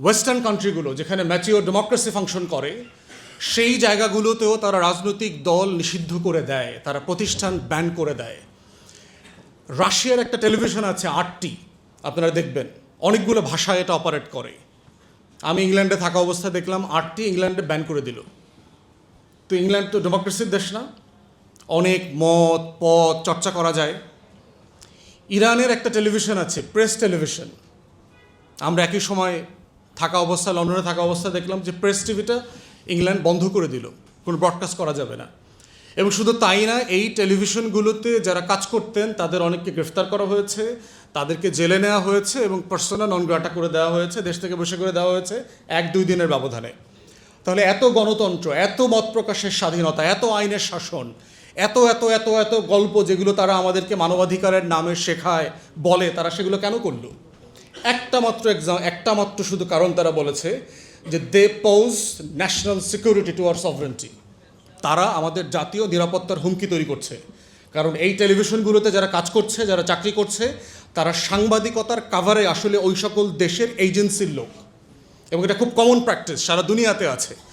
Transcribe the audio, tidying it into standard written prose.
Western কান্ট্রিগুলো যেখানে mature democracy function করে সেই জায়গাগুলোতেও তারা রাজনৈতিক দল নিষিদ্ধ করে দেয়, তারা প্রতিষ্ঠান ব্যান করে দেয়। রাশিয়ার একটা টেলিভিশন আছে আরটি, আপনারা দেখবেন অনেকগুলো ভাষায় এটা অপারেট করে। আমি ইংল্যান্ডে থাকা অবস্থায় দেখলাম আরটি ইংল্যান্ডে ব্যান করে দিল। তো ইংল্যান্ড তো ডেমোক্রেসির দেশ না, অনেক মত পথ চর্চা করা যায়। ইরানের একটা টেলিভিশন আছে প্রেস টেলিভিশন, আমরা একই সময় থাকা অবস্থায় লন্ডনে থাকা অবস্থায় দেখলাম যে প্রেস টিভিটা ইংল্যান্ড বন্ধ করে দিল, কোনো ব্রডকাস্ট করা যাবে না। এবং শুধু তাই না, এই টেলিভিশনগুলোতে যারা কাজ করতেন তাদের অনেককে গ্রেফতার করা হয়েছে, তাদেরকে জেলে নেওয়া হয়েছে এবং পার্সোনা নন গ্রাটা করে দেওয়া হয়েছে, দেশ থেকে বসে করে দেওয়া হয়েছে 1-2 দিনের ব্যবধানে। তাহলে এত গণতন্ত্র, এত মত প্রকাশের স্বাধীনতা, এত আইনের শাসন, এত এত এত এত গল্প যেগুলো তারা আমাদেরকে মানবাধিকারের নামে শেখায় বলে, তারা সেগুলো কেন করলো? একটা মাত্র শুধু কারণ তারা বলেছে যে they pose national security to our sovereignty. তারা আমাদের জাতীয় নিরাপত্তার হুমকি তৈরি করছে। কারণ এই টেলিভিশনগুলোতে যারা কাজ করছে, যারা চাকরি করছে, তারা সাংবাদিকতার কাভারে আসলে ওই সকল দেশের এজেন্সির লোক, এবং এটা খুব কমন প্র্যাকটিস, সারা দুনিয়াতে আছে।